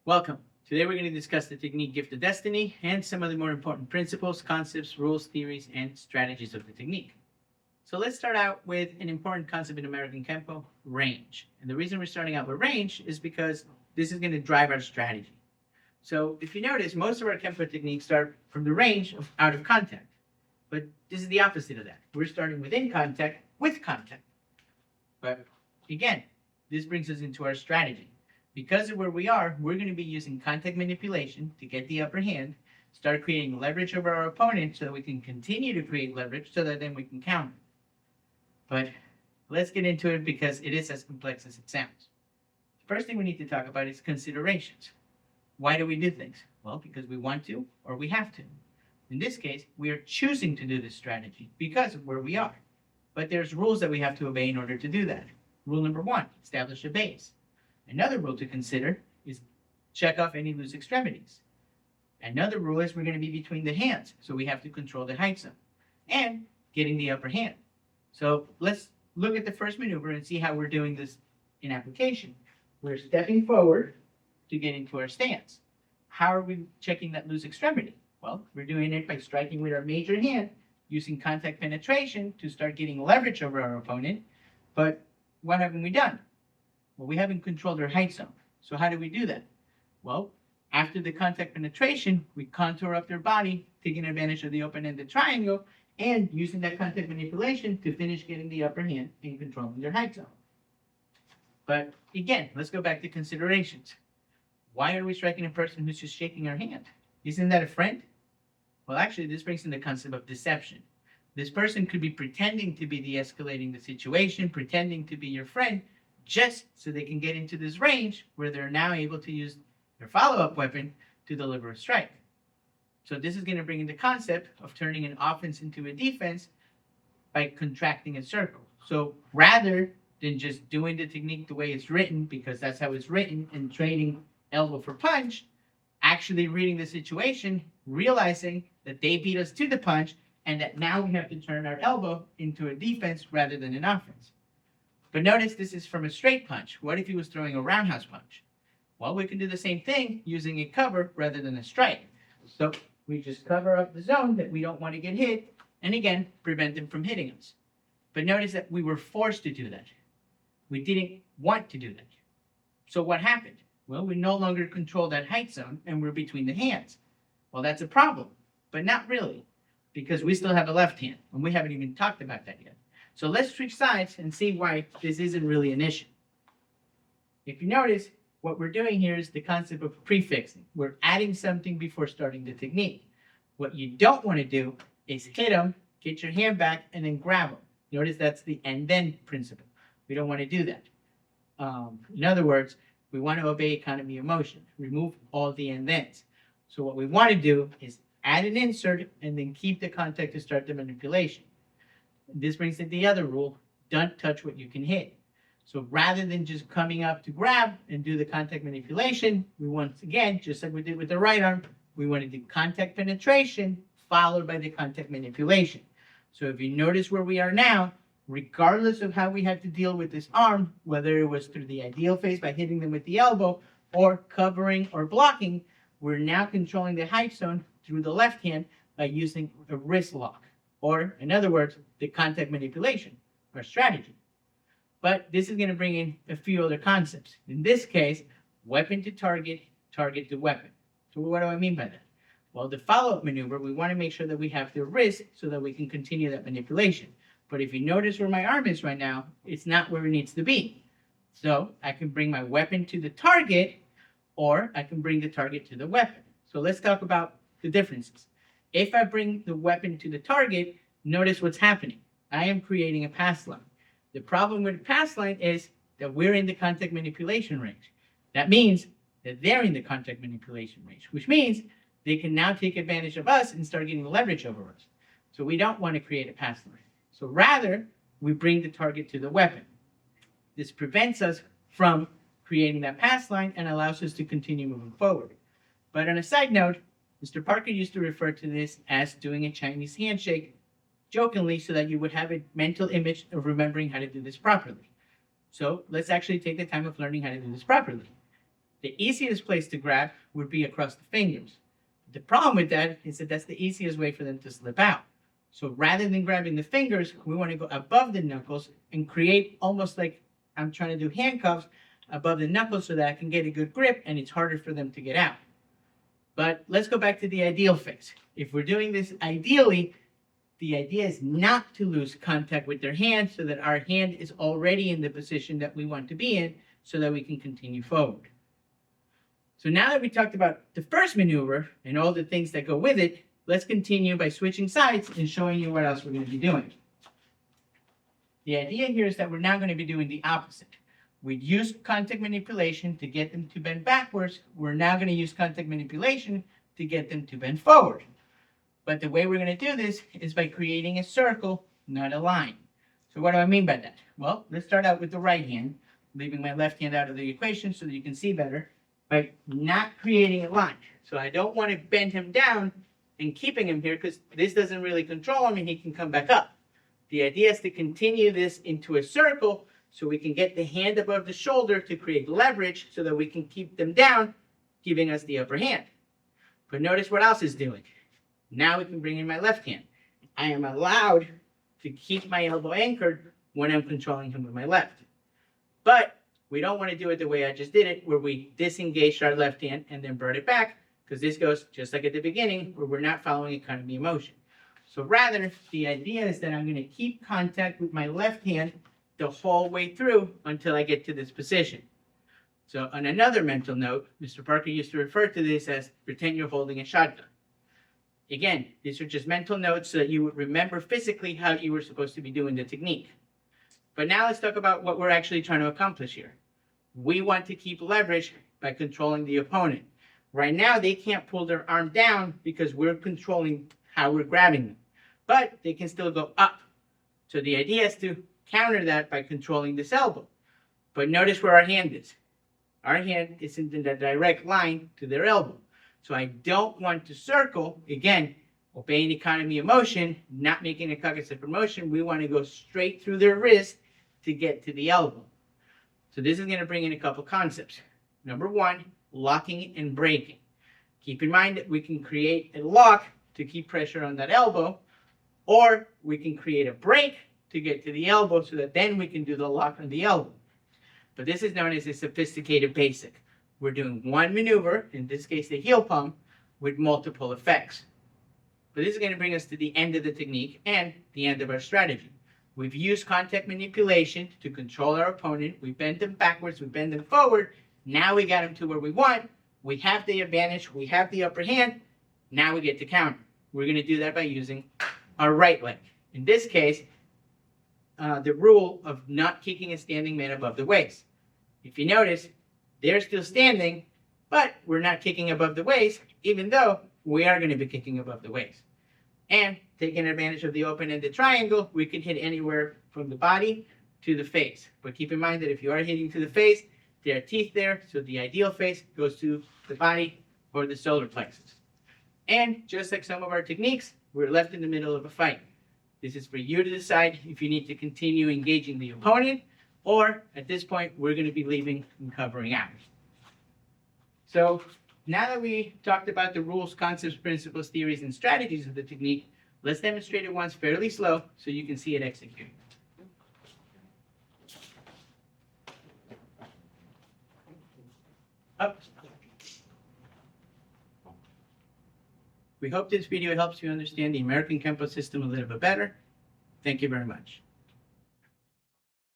Welcome. Today we're going to discuss the technique Gift of Destiny and some of the more important principles, concepts, rules, theories, and strategies of the technique. So let's start out with an important concept in American Kenpo, range. And the reason we're starting out with range is because this is going to drive our strategy. So if you notice, most of our Kenpo techniques start from the range of out of contact. But this is the opposite of that. We're starting within contact with contact. But again, this brings us into our strategy. Because of where we are, we're going to be using contact manipulation to get the upper hand, start creating leverage over our opponent so that we can continue to create leverage so that then we can counter. But let's get into it because it is as complex as it sounds. The first thing we need to talk about is considerations. Why do we do things? Well, because we want to or we have to. In this case, we are choosing to do this strategy because of where we are. But there's rules that we have to obey in order to do that. Rule number 1, establish a base. Another rule to consider is check off any loose extremities. Another rule is we're going to be between the hands, so we have to control the height zone and getting the upper hand. So let's look at the first maneuver and see how we're doing this in application. We're stepping forward to get into our stance. How are we checking that loose extremity? Well, we're doing it by striking with our major hand, using contact penetration to start getting leverage over our opponent. But what haven't we done? Well, we haven't controlled our height zone. So how do we do that? Well, after the contact penetration, we contour up their body, taking advantage of the open-ended triangle, and using that contact manipulation to finish getting the upper hand and controlling their height zone. But again, let's go back to considerations. Why are we striking a person who's just shaking our hand? Isn't that a friend? Well, actually, this brings in the concept of deception. This person could be pretending to be de-escalating the situation, pretending to be your friend, just so they can get into this range where they're now able to use their follow-up weapon to deliver a strike. So this is going to bring in the concept of turning an offense into a defense by contracting a circle. So rather than just doing the technique the way it's written, because that's how it's written, and trading elbow for punch, actually reading the situation, realizing that they beat us to the punch, and that now we have to turn our elbow into a defense rather than an offense. But notice this is from a straight punch. What if he was throwing a roundhouse punch? Well, we can do the same thing using a cover rather than a strike. So we just cover up the zone that we don't want to get hit, and again, prevent them from hitting us. But notice that we were forced to do that. We didn't want to do that. So what happened? Well, we no longer control that height zone, and we're between the hands. Well, that's a problem, but not really, because we still have a left hand, and we haven't even talked about that yet. So let's switch sides and see why this isn't really an issue. If you notice, what we're doing here is the concept of prefixing. We're adding something before starting the technique. What you don't want to do is hit them, get your hand back, and then grab them. Notice that's the and then principle. We don't want to do that. In other words, we want to obey economy of motion. Remove all the and thens. So what we want to do is add an insert and then keep the contact to start the manipulation. This brings in the other rule, don't touch what you can hit. So rather than just coming up to grab and do the contact manipulation, we once again, just like we did with the right arm, we want to do contact penetration followed by the contact manipulation. So if you notice where we are now, regardless of how we had to deal with this arm, whether it was through the ideal phase by hitting them with the elbow or covering or blocking, we're now controlling the height zone through the left hand by using a wrist lock. Or, in other words, the contact manipulation, or strategy. But this is going to bring in a few other concepts. In this case, weapon to target, target to weapon. So what do I mean by that? Well, the follow-up maneuver, we want to make sure that we have the wrist so that we can continue that manipulation. But if you notice where my arm is right now, it's not where it needs to be. So I can bring my weapon to the target, or I can bring the target to the weapon. So let's talk about the differences. If I bring the weapon to the target, notice what's happening. I am creating a pass line. The problem with the pass line is that we're in the contact manipulation range. That means that they're in the contact manipulation range, which means they can now take advantage of us and start getting leverage over us. So we don't want to create a pass line. So rather, we bring the target to the weapon. This prevents us from creating that pass line and allows us to continue moving forward. But on a side note, Mr. Parker used to refer to this as doing a Chinese handshake, jokingly, so that you would have a mental image of remembering how to do this properly. So let's actually take the time of learning how to do this properly. The easiest place to grab would be across the fingers. The problem with that is that that's the easiest way for them to slip out. So rather than grabbing the fingers, we want to go above the knuckles and create almost like I'm trying to do handcuffs above the knuckles so that I can get a good grip and it's harder for them to get out. But let's go back to the ideal phase. If we're doing this ideally, the idea is not to lose contact with their hand so that our hand is already in the position that we want to be in so that we can continue forward. So now that we talked about the first maneuver and all the things that go with it, let's continue by switching sides and showing you what else we're going to be doing. The idea here is that we're now going to be doing the opposite. We'd use contact manipulation to get them to bend backwards. We're now going to use contact manipulation to get them to bend forward. But the way we're going to do this is by creating a circle, not a line. So what do I mean by that? Well, let's start out with the right hand, leaving my left hand out of the equation so that you can see better, by not creating a line. So I don't want to bend him down and keeping him here because this doesn't really control him and he can come back up. The idea is to continue this into a circle so we can get the hand above the shoulder to create leverage so that we can keep them down, giving us the upper hand. But notice what else is doing. Now we can bring in my left hand. I am allowed to keep my elbow anchored when I'm controlling him with my left. But we don't want to do it the way I just did it, where we disengaged our left hand and then brought it back, because this goes just like at the beginning, where we're not following economy of motion. So rather, the idea is that I'm going to keep contact with my left hand the whole way through until I get to this position. So on another mental note, Mr. Parker used to refer to this as pretend you're holding a shotgun. Again, these are just mental notes so that you would remember physically how you were supposed to be doing the technique. But now let's talk about what we're actually trying to accomplish here. We want to keep leverage by controlling the opponent. Right now, they can't pull their arm down because we're controlling how we're grabbing them. But they can still go up. So the idea is to counter that by controlling this elbow. But notice where our hand is. Our hand isn't in the direct line to their elbow. So I don't want to circle, again, obeying economy of motion, not making a cognitive motion. We want to go straight through their wrist to get to the elbow. So this is going to bring in a couple concepts. Number one, locking and breaking. Keep in mind that we can create a lock to keep pressure on that elbow, or we can create a break to get to the elbow so that then we can do the lock on the elbow. But this is known as a sophisticated basic. We're doing one maneuver, in this case the heel pump, with multiple effects. But this is going to bring us to the end of the technique and the end of our strategy. We've used contact manipulation to control our opponent. We bend them backwards, we bend them forward. Now we got them to where we want. We have the advantage, we have the upper hand. Now we get to counter. We're going to do that by using our right leg. In this case, the rule of not kicking a standing man above the waist. If you notice, they're still standing, but we're not kicking above the waist, even though we are going to be kicking above the waist. And taking advantage of the open-ended triangle, we can hit anywhere from the body to the face. But keep in mind that if you are hitting to the face, there are teeth there, so the ideal face goes to the body or the solar plexus. And just like some of our techniques, we're left in the middle of a fight. This is for you to decide if you need to continue engaging the opponent, or at this point, we're going to be leaving and covering out. So now that we talked about the rules, concepts, principles, theories, and strategies of the technique, let's demonstrate it once fairly slow so you can see it executed. Up. We hope this video helps you understand the American Kenpo system a little bit better. Thank you very much.